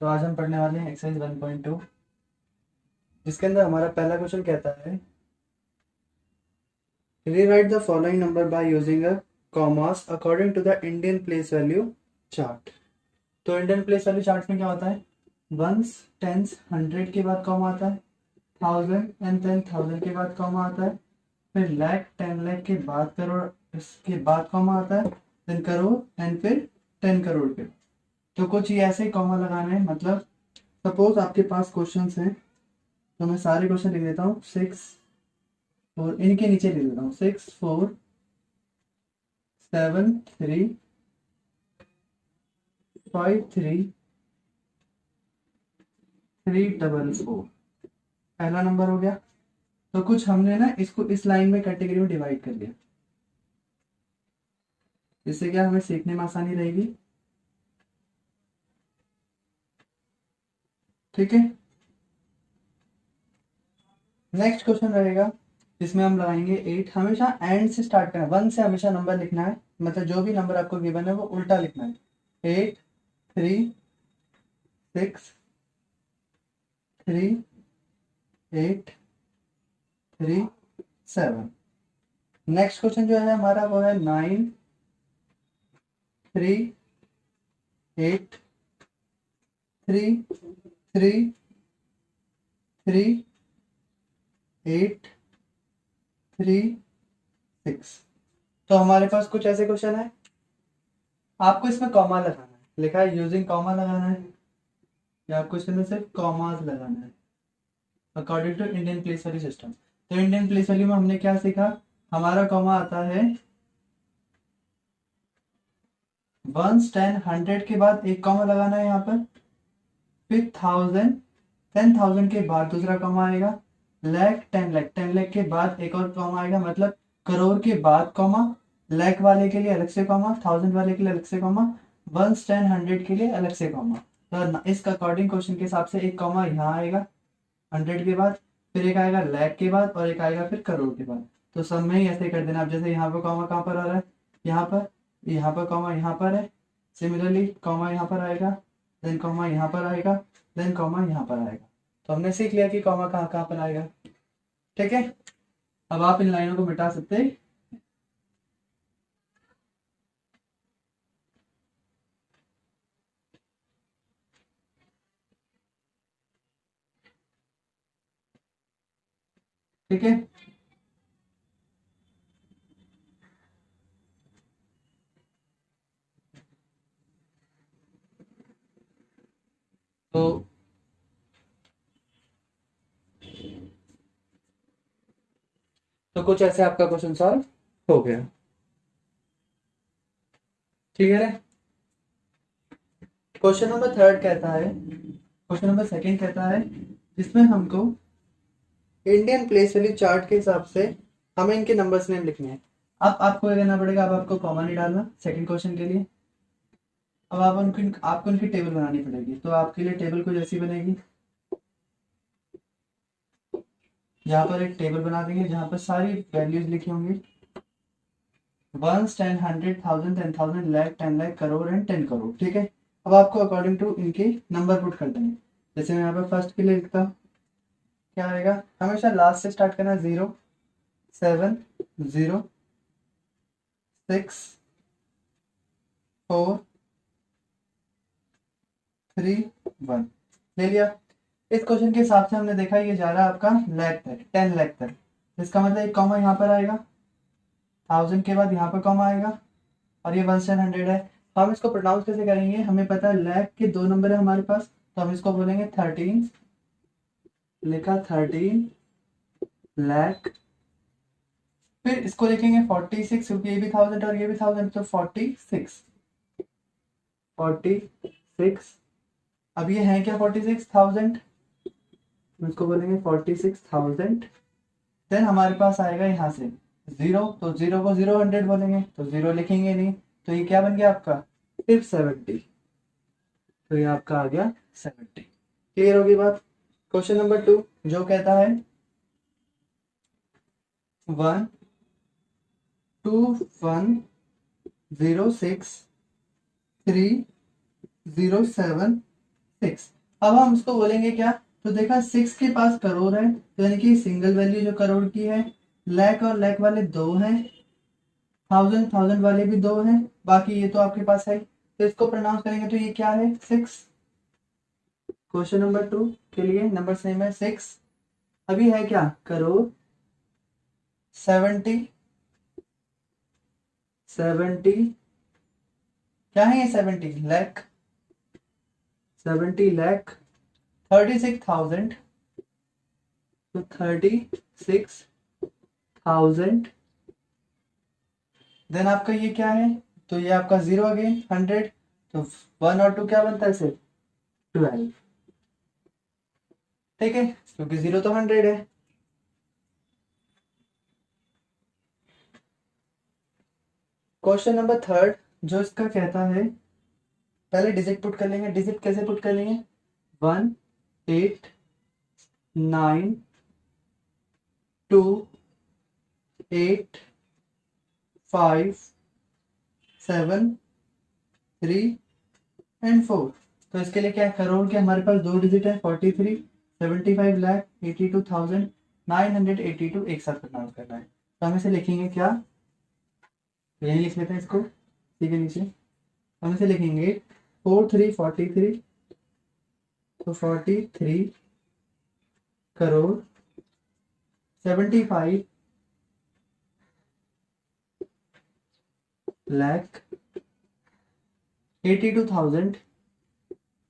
तो आज हम पढ़ने वाले हैं एक्सरसाइज 1.2, जिसके अंदर हमारा पहला क्वेश्चन कहता है rewrite the following number by using a commas according to the Indian place value chart. तो इंडियन प्लेस वैल्यू चार्ट में क्या होता है, वंस, टेंस, हंड्रेड के बाद कॉमा आता है, थाउजेंड एंड देन थाउजेंड के बाद कॉमा आता है, फिर लाख, 10 लाख के बाद करोड़, इसके बाद कॉमा आता है, देन करोड़ एंड फिर 10 करोड़ के। तो कुछ ये ऐसे कॉमा लगाना है। मतलब सपोज आपके पास क्वेश्चंस हैं, तो मैं सारे क्वेश्चन लिख देता हूँ। 6 4, इनके नीचे लिख देता हूँ 6 4 7 3 5 3 3 4 4। पहला नंबर हो गया। तो कुछ हमने ना इसको इस लाइन में कैटेगरी में डिवाइड कर लिया, जिससे क्या हमें सीखने में आसानी रहेगी। ठीक है, नेक्स्ट क्वेश्चन रहेगा जिसमें हम लगाएंगे 8। हमेशा एंड से स्टार्ट करना है, 1 से हमेशा नंबर लिखना है। मतलब जो भी नंबर आपको गिवन है वो उल्टा लिखना है। 8 3 6 3 8 3 7। नेक्स्ट क्वेश्चन जो है हमारा वो है 9 3 8 3 3 3 8 3 6। तो हमारे पास कुछ ऐसे क्वेश्चन है, आपको इसमें कॉमा लगाना है, लिखा है यूजिंग कॉमा लगाना है, या आपको इसमें सिर्फ कॉमास लगाना है according to Indian place value system. तो इंडियन प्लेस वैल्यू में हमने क्या सीखा, हमारा कॉमा आता है 1 10 100 के बाद एक कॉमा लगाना है यहाँ पर, फिर 1000 10,000 के बाद दूसरा कॉमा आएगा, लाख 10 लाख 10 लाख के बाद एक और कॉमा आएगा। मतलब करोड़ के बाद कॉमा, लाख वाले के लिए अलग से कॉमा, 1000 वाले के लिए अलग से कॉमा, 1 10 100 के लिए अलग से कॉमा। तो इसका अकॉर्डिंग क्वेश्चन के हिसाब से एक कॉमा यहाँ आएगा 100 के बाद, फिर एक आएगा लाख के बाद, और एक आएगा फिर करोड़ के बाद। तो सब में ही ऐसे कर देना। अब जैसे यहाँ पर कॉमा कहाँ पर आ रहा है, यहाँ पर, यहाँ पर कॉमा यहाँ पर है, सिमिलरली कॉमा यहाँ पर आएगा, देन कॉमा यहाँ पर आएगा, देन कॉमा यहाँ पर आएगा। तो हमने सीख लिया कि कॉमा कहाँ कहाँ पर आएगा। ठीक है, अब आप इन लाइनों को मिटा सकते हैं। ठीक है, तो कुछ ऐसे आपका क्वेश्चन सॉल्व हो गया। ठीक है, क्वेश्चन नंबर थर्ड कहता है, क्वेश्चन नंबर सेकंड कहता है, जिसमें हमको इंडियन प्लेस वैल्यू चार्ट के हिसाब से हमें इनके नंबर्स नेम लिखने हैं। अब आपको क्या करना पड़ेगा, अब आपको कॉमा नहीं डालना सेकंड क्वेश्चन के लिए। अब आपको उनकी टेबल बनानी पड़ेगी। तो आपके लिए टेबल कुछ ऐसी बनेगी, यहाँ पर एक टेबल बना देंगे जहाँ पर सारी वैल्यूज लिखी होंगी, 1 10 100 1000 10,000 लाख 10 लाख करोड़ एंड 10 करोड़। ठीक है, अब आपको अकॉर्डिंग टू इनके नंबर पुट कर देंगे। जैसे मैं यहाँ पर फर्स्ट के लिए लिखता हूँ, क्या आएगा, हमेशा लास्ट से स्टार्ट करना, 0 7 0 6 4 3 1। ले लिया। इस क्वेश्चन के हिसाब से हमने देखा ये जा रहा है आपका लाख तक, 10 लाख तक। इसका मतलब एक कॉमा यहाँ पर आएगा, 1000 के बाद यहाँ पर कॉमा आएगा, और ये 1 10 100 है। तो हम इसको प्रोनाउंस कैसे करेंगे, हमें पता है लाख के 2 नंबर है हमारे पास, तो हम इसको बोलेंगे 13। लिखा 13 लाख। फिर इसको लिखेंगे 46, क्योंकि ये भी 1000 और ये भी 1000, तो 46 46। अब ये है क्या 46,000, इसको बोलेंगे 46,000। देन हमारे पास आएगा यहाँ से 0, तो 0 को 0 100 बोलेंगे, तो 0 लिखेंगे नहीं, तो ये क्या बन गया आपका सिर्फ 70। तो ये आपका आ गया 70। क्लियर होगी बात। क्वेश्चन नंबर 2 जो कहता है 1 2 1 0 6 3 0 7 6। अब हम उसको बोलेंगे क्या, तो देखा 6 के पास करोड़ है, तो यानी कि सिंगल वैल्यू जो करोड़ की है। लैख और लैख वाले दो हैं, थाउजेंड थाउजेंड वाले भी दो हैं, बाकी ये तो आपके पास है, तो इसको प्रोनाउंस करेंगे तो ये क्या है 6। क्वेश्चन नंबर 2 के लिए नंबर सेम है 6। अभी है क्या करोड़, 70 70 क्या है ये 70 लाख, 70 लाख 36,000, तो 36,000। देन आपका ये क्या है, तो ये आपका 0 अगेन 100, तो 1 और 2 क्या बनता है सिर्फ 12। ठीक है, क्योंकि 0 तो 100 है। क्वेश्चन नंबर 3 जो इसका कहता है, पहले डिजिट पुट कर लेंगे। डिजिट कैसे पुट कर लेंगे, 1 8 9 2 8 5 7 3 एंड 4। तो इसके लिए क्या है, करोड़ के हमारे पास दो डिजिट है, 43 75 लाख 82,982 एक साथ प्रोनाउंस करना है। तो हम इसे लिखेंगे क्या, तो यही लिख लेते हैं इसको, ठीक है। नीचे हम इसे लिखेंगे 43 तो 43 करोड़ 75 लाख 82,000 981।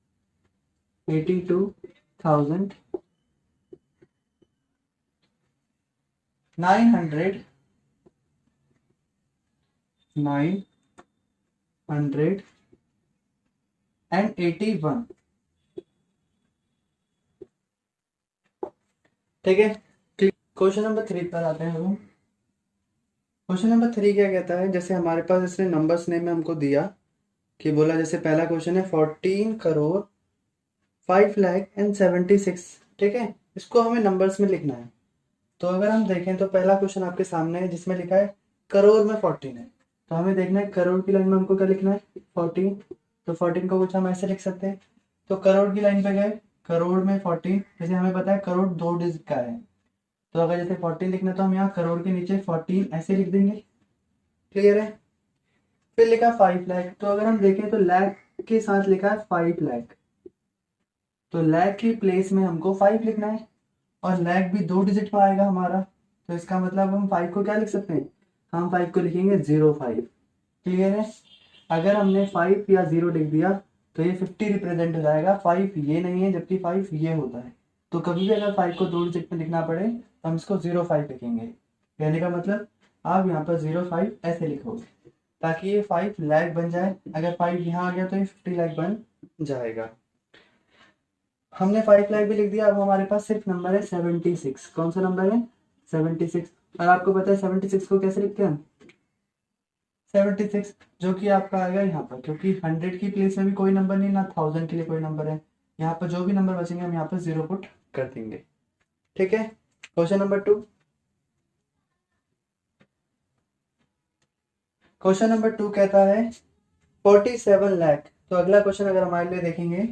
ठीक है, क्वेश्चन नंबर 3 पर आते हैं हम। क्वेश्चन नंबर 3 क्या कहता है, जैसे हमारे पास इसने नंबर्स नेम में हमको दिया कि बोला, जैसे पहला क्वेश्चन है 14 करोड़ 5 लाख एंड 76। ठीक है, इसको हमें नंबर्स में लिखना है। तो अगर हम देखें तो पहला क्वेश्चन आपके सामने है जिसमें लिखा है करोड़ में 14 है, तो हमें देखना है करोड़ की लाइन में हमको क्या लिखना है 14। तो 14 को कुछ हम ऐसे लिख सकते हैं, तो करोड़ की लाइन पे गए, करोड़ में 14, जैसे हमें पता है करोड़ दो डिजिट का है, तो अगर जैसे 14 लिखना है तो हम यहाँ करोड़ के नीचे 14 ऐसे लिख देंगे। क्लियर है। फिर लिखा 5 लाख, तो अगर हम देखें तो लाख के साथ लिखा है 5 लाख, तो लाख की प्लेस में हमको 5 लिखना है, और लाख भी दो डिजिट में आएगा हमारा, तो इसका मतलब हम 5 को क्या लिख सकते हैं, हम 5 को लिखेंगे 05। क्लियर है। अगर हमने 5 या 0 लिख दिया तो ये 50 रिप्रेजेंट हो जाएगा, 5 ये नहीं है जबकि 5 ये होता है। तो कभी भी अगर 5 को दो डिजिट में लिखना पड़े तो हम इसको 05 लिखेंगे। कहने का मतलब आप यहाँ पर 05 ऐसे लिखोगे ताकि ये 5 लाख बन जाए। अगर 5 यहाँ आ गया तो ये 50 लाख बन जाएगा। हमने 5 लाख भी लिख दिया। अब हमारे पास सिर्फ नंबर है 76। कौन सा नंबर है 76। और आपको पता है 76 को कैसे लिखते हैं, 76 जो कि आपका आएगा यहाँ पर, क्योंकि 100 की प्लेस में भी कोई नंबर नहीं, ना 1000 के लिए कोई नंबर है, यहाँ पर जो भी नंबर बचेंगे हम यहाँ पर 0 पुट कर देंगे। ठीक है। Question number 2। क्वेश्चन नंबर 2 कहता है 47 लाख। तो अगला क्वेश्चन अगर हमारे लिए देखेंगे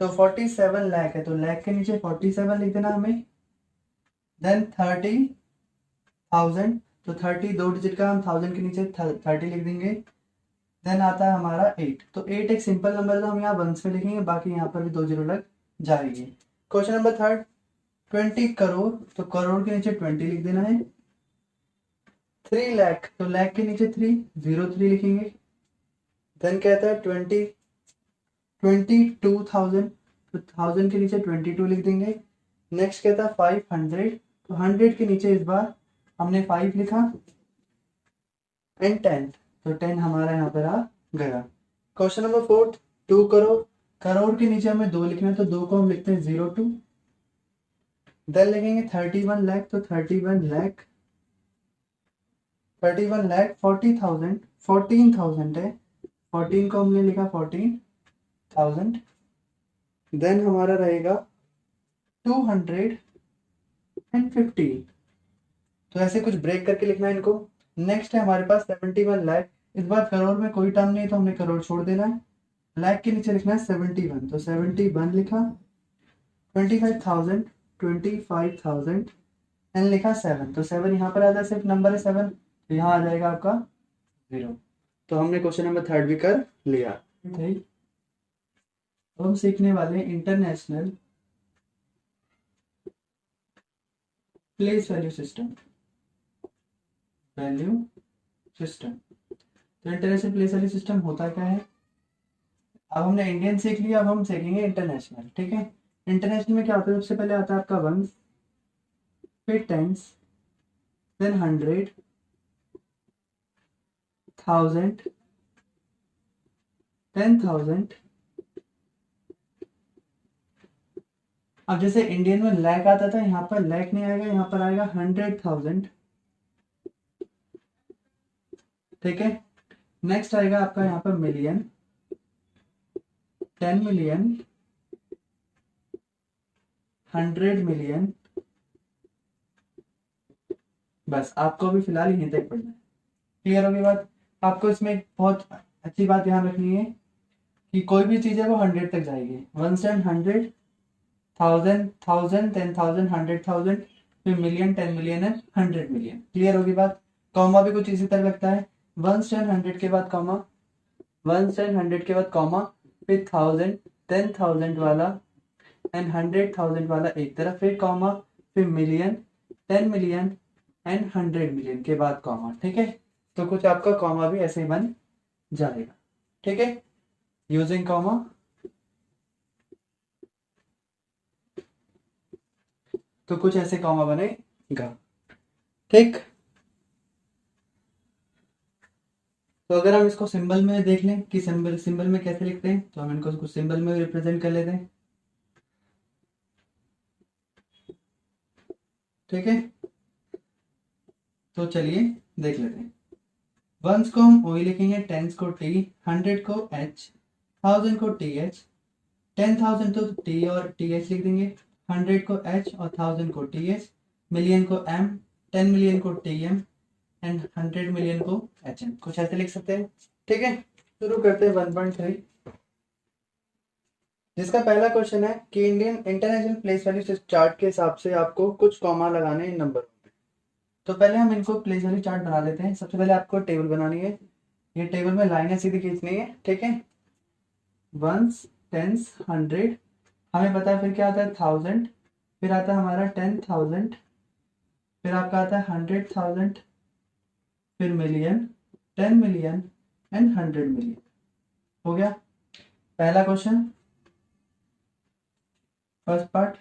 तो 47 लाख है, तो लाख के नीचे 47 लिख देना हमें। देन 30,000, तो 30 दो डिजिट का, हम 1000 के नीचे 30 लिख देंगे। देन आता है हमारा 8, तो 8 एक सिंपल नंबर है तो हम यहाँ वंस में लिखेंगे, बाकी यहाँ पर भी 2 जीरो लग जाएगी। क्वेश्चन नंबर 3 20 करोड़, तो करोड़ के नीचे 20 लिख देना है। 3 लाख, तो लाख के नीचे 3 लिखेंगे। देन कहता है 22,000, तो 1000 के नीचे 22 लिख देंगे। नेक्स्ट कहता है 500, तो 100 के नीचे इस बार हमने 5 लिखा एंड 10, तो 10 हमारा यहाँ पर आ गया। क्वेश्चन नंबर 4 2 करोड़, करोड़ के नीचे हमें 2 लिखना है, तो 2 को हम लिखते हैं 02। देन लिखेंगे 31 लाख, तो 31 लाख 40,000, 14,000 है, 14 को हमने लिखा 14,000। देन हमारा रहेगा 215, तो ऐसे कुछ ब्रेक करके लिखना है इनको। नेक्स्ट है हमारे पास 71 लाख, इस बार करोड़ में कोई टर्म नहीं है तो हमने करोड़ छोड़ देना है। लाख के नीचे लिखना है 71, तो 71 लिखा, 25,000, 25,000 एन लिखा 7, तो 7 यहाँ पर आता है, सिर्फ नंबर है 7, तो यहाँ आ जाएगा आपका 0। तो हमने क्वेश्चन नंबर 3 भी कर लिया। ठीक, तो हम सीखने वाले international place value system. Value system, तो इंटरनेशनल प्लेस वैल्यू सिस्टम होता क्या है? अब हमने इंडियन सीख लिया, अब हम सीखेंगे इंटरनेशनल। ठीक है, इंटरनेशनल में क्या होता है? सबसे पहले आता है आपका वंस, फिर टेंस, देन 100, 1000, 10,000। अब जैसे इंडियन में लैख आता था, यहाँ पर लैख नहीं आएगा, यहाँ पर आएगा 100,000। ठीक है, नेक्स्ट आएगा आपका यहाँ पर मिलियन, 10 मिलियन, 100 मिलियन। बस आपको अभी फिलहाल यहीं तक पढ़ना है। क्लियर होगी बात? आपको इसमें एक बहुत अच्छी बात ध्यान रखनी है कि कोई भी चीज है वो 100 तक जाएगी। 1 से 100, 1000, 1000, 10,000, 100,000, फिर million, 10 million and 100 million. Clear होगी बात? कॉमा भी कुछ इसी तरह लगता है, 1 से 100 के बाद कॉमा, 1 से 100 के बाद कॉमा, फिर 1000, 10,000 वाला एंड 100,000 वाला एक तरफ, फिर कॉमा, फिर मिलियन, 10 मिलियन एंड 100 मिलियन के बाद कॉमा। ठीक है, तो कुछ आपका कॉमा भी ऐसे ही बन जाएगा। ठीक है, यूजिंग कॉमा। तो कुछ ऐसे कॉमा बनेगा। ठीक, तो अगर हम इसको सिंबल में देख लें कि सिंबल में कैसे लिखते हैं, तो हम इनको कुछ सिंबल में रिप्रेजेंट कर लेते हैं। ठीक है, तो चलिए देख लेते हैं। वंस को हम ओ लिखेंगे, टेंस को टी, 100 को एच, 1000 को टी एच, 10,000 तो टी और टी एच लिख देंगे, 100 को एच और 1000 को टी एच, मिलियन को एम, 10 मिलियन को टी एम एंड 100 मिलियन को एच एम। कुछ ऐसे लिख सकते हैं। ठीक है, शुरू करते हैं 1.3, जिसका पहला क्वेश्चन है कि Indian international place value chart के हिसाब से आपको कुछ कॉमा लगाने इन नंबर। तो पहले हम इनको प्लेस वैल्यू चार्ट बना लेते हैं। सबसे पहले आपको टेबल बनानी है, ये टेबल में लाइनें सीधी खींचनी है। ठीक है, वंस, टेंस, 100, हमें पता है फिर क्या आता है 1000, फिर आता है हमारा 10,000, फिर आपका आता है 100,000, फिर मिलियन, 10 मिलियन एंड 100 मिलियन। हो गया पहला क्वेश्चन। फर्स्ट पार्ट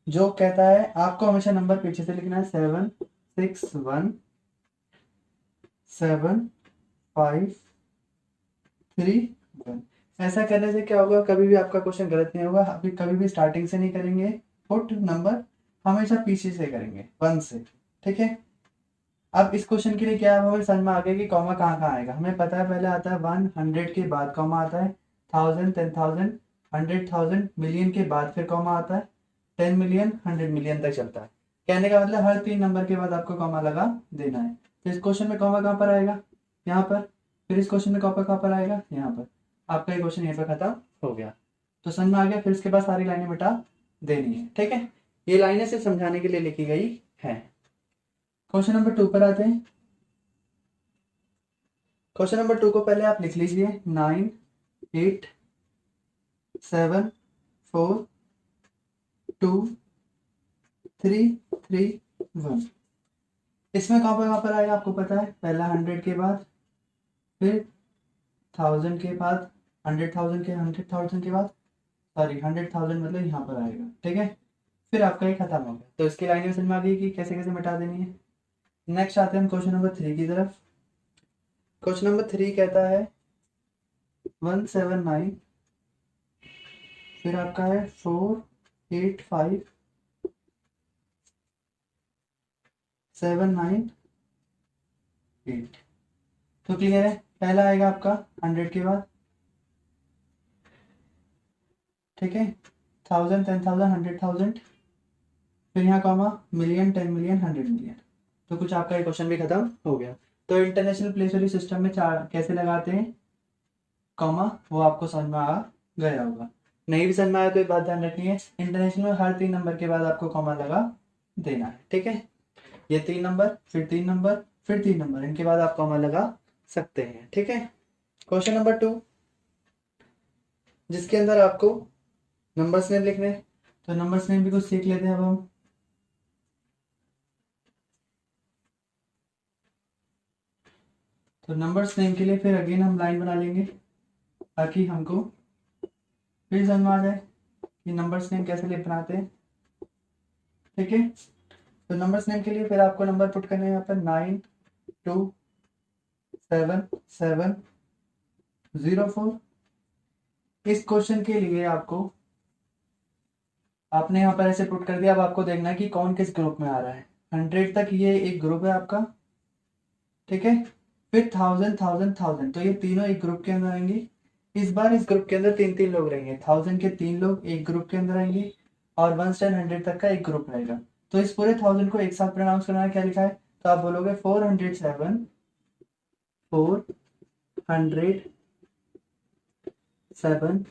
जो कहता है आपको हमेशा नंबर पीछे से लिखना है, 7, 6, 1, 7, 5, 3, 1। ऐसा करने से क्या होगा, कभी भी आपका क्वेश्चन गलत नहीं होगा। अभी कभी भी स्टार्टिंग से नहीं करेंगे, पुट नंबर हमेशा पीछे से करेंगे, 1 से। ठीक है, अब इस क्वेश्चन के लिए क्या हमें समझ में आ गया कि कॉमा कहाँ कहाँ आएगा। हमें पता है पहले आता है 100 के बाद कॉमा आता है, 1000, 10,000, 100,000, मिलियन के बाद फिर कॉमा आता है, 10 मिलियन, 100 मिलियन तक चलता है। कहने का मतलब हर 3 नंबर के बाद आपको कॉमा लगा देना है। तो इस क्वेश्चन में कॉमा कहाँ पर आएगा, यहाँ पर। फिर इस क्वेश्चन में कॉमा कहाँ पर आएगा, यहाँ पर। आपका ये क्वेश्चन यहाँ पर खत्म हो गया। तो समझ में आ गया। फिर इसके बाद सारी लाइनें मिटा देनी है। ठीक है, ये लाइनें सिर्फ समझाने के लिए लिखी गई है। क्वेश्चन नंबर 2 पर आते हैं। क्वेश्चन नंबर 2 को पहले आप लिख लीजिए, 9, 8, 7, 4, 2, 3, 3, 1। इसमें कहाँ पर आएगा आपको पता है, पहला 100 के बाद, फिर 1000 के बाद, 100,000 के बाद, सॉरी 100,000 मतलब यहाँ पर आएगा। ठीक है, फिर आपका ये खत्म हो गया। तो इसकी लाइनें समझ में आ गई कि कैसे कैसे मिटा देनी है। नेक्स्ट आते हैं हम क्वेश्चन नंबर 3 की तरफ। क्वेश्चन नंबर 3 कहता है 179, फिर आपका है 4, 8, 5, 7, 9, 8। तो क्लियर है, पहला आएगा आपका 100 के बाद। ठीक है, 1000, 10,000, 100,000, फिर यहाँ कॉमा, मिलियन, 10 मिलियन, 100 मिलियन। तो कुछ आपका ये क्वेश्चन भी खत्म हो गया। तो इंटरनेशनल प्लेस वैल्यू सिस्टम में चार कैसे लगाते हैं, कॉमा, वो आपको समझ में आ गया होगा। नहीं भी समझ में आया तो एक बात ध्यान रखनी है, इंटरनेशनल में हर 3 नंबर के बाद आपको कॉमा लगा देना है, ठीक है। ये 3 नंबर, फिर 3 नंबर, फिर 3 नंबर, इनके बाद आप कॉमा लगा सकते हैं, ठीक है। क्वेश्चन नंबर 2, जिसके अंदर आपको नंबर्स नेम लिखने हैं, तो नंबर्स नेम भी कुछ सीख लेते हैं अब हम। तो नंबर्स नेम के लिए फिर अगेन हम लाइन बना लेंगे ताकि हमको फिर समझ में आ जाए कि नंबर्स नेम कैसे लिए बनाते हैं, ठीक है। तो नंबर्स नेम के लिए फिर आपको नंबर पुट करने हैं यहाँ पर 927704। इस क्वेश्चन के लिए आपको, आपने यहाँ पर ऐसे पुट कर दिया, अब आपको देखना है कि कौन किस ग्रुप में आ रहा है। 100 तक ये एक ग्रुप है आपका, ठीक है। फिर 1000 1000 1000, तो ये तीनों एक ग्रुप के अंदर आएंगे। इस बार इस ग्रुप के अंदर 3 3 लोग रहेंगे, 1000 के 3 लोग एक ग्रुप के अंदर आएंगे और 1 से 100 तक का एक ग्रुप रहेगा। तो इस पूरे 1000 को एक साथ प्रोनाउंस करना है, क्या लिखा है, तो आप बोलोगे 407 407।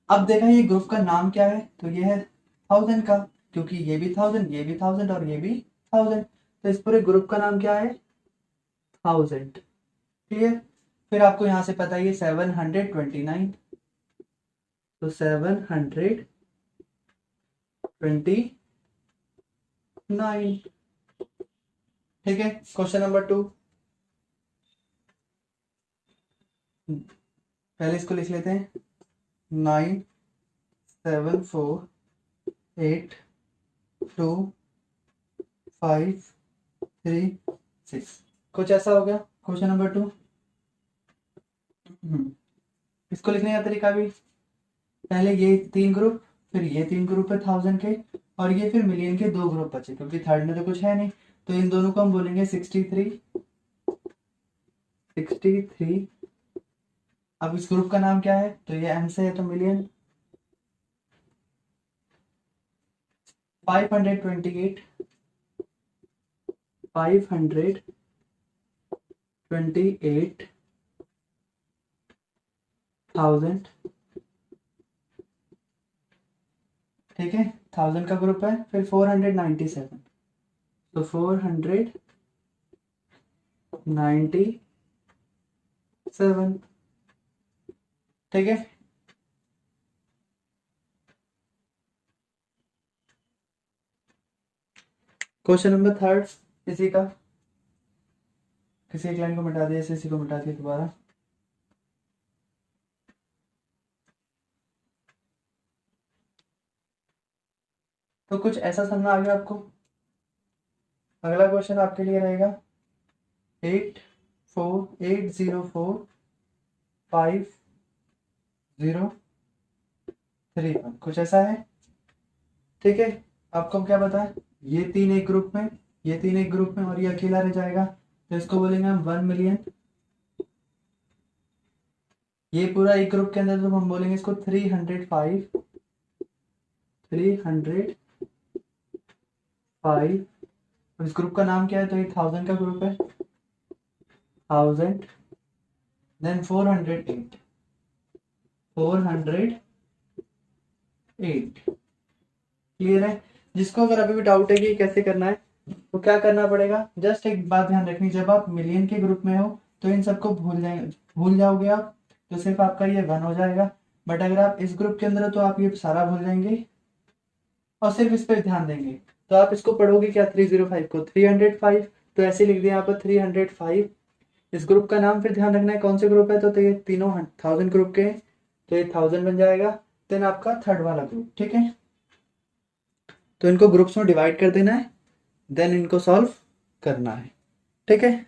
अब देखा ये ग्रुप का नाम क्या है, तो ये है 1000 का, क्योंकि ये भी 1000, ये भी 1000 और ये भी 1000, तो इस पूरे ग्रुप का नाम क्या है, 1000, क्लियर। फिर आपको यहां से पता है ये 729, तो 729, ठीक है। क्वेश्चन नंबर 2, पहले इसको लिख लेते हैं, 9748253 6, कुछ ऐसा हो गया क्वेश्चन नंबर 2। इसको लिखने का तरीका भी, पहले ये 3 ग्रुप, फिर ये 3 ग्रुप है 1000 के, और ये फिर मिलियन के 2 ग्रुप बचे, क्योंकि थर्ड में तो कुछ है नहीं, तो इन दोनों को हम बोलेंगे 63 63। अब इस ग्रुप का नाम क्या है, तो ये एम से है तो मिलियन। 528 528,000, ठीक है, 1000 का ग्रुप है। फिर 497, तो 497, ठीक है। क्वेश्चन नंबर 3 इसी का, किसी एक लाइन को मिटा दिया, इसी को मिटा दिया दोबारा। तो कुछ ऐसा समझ में आ गया आपको। अगला क्वेश्चन आपके लिए रहेगा 848045031, कुछ ऐसा है, ठीक है। आपको क्या पता है, ये 3 एक ग्रुप में, ये 3 एक ग्रुप में, और ये अकेला रह जाएगा, तो इसको बोलेंगे हम 1 मिलियन। ये पूरा एक ग्रुप के अंदर, तो हम बोलेंगे इसको 305। इस ग्रुप का नाम क्या है, तो ये 1000 का ग्रुप है, 1000, देन 408 क्लियर है। जिसको अगर अभी भी डाउट है कि कैसे करना है, तो क्या करना पड़ेगा, जस्ट एक बात ध्यान रखनी, जब आप मिलियन के ग्रुप में हो तो इन सबको भूल जाओगे आप, तो सिर्फ आपका ये 1 हो जाएगा। बट अगर आप इस ग्रुप के अंदर हो तो आप ये सारा भूल जाएंगे और सिर्फ इस पर ध्यान देंगे। तो आप इसको पढ़ोगे क्या, 305 को 305, तो ऐसे लिख दिया यहाँ पर 305। इस ग्रुप का नाम फिर ध्यान रखना है कौन से ग्रुप है, तो ये तीनों 1000 ग्रुप के, तो ये 1000 बन जाएगा। देन आपका थर्ड वाला ग्रुप, ठीक है। तो इनको ग्रुप्स में डिवाइड कर देना है, देन इनको सॉल्व करना है, ठीक है।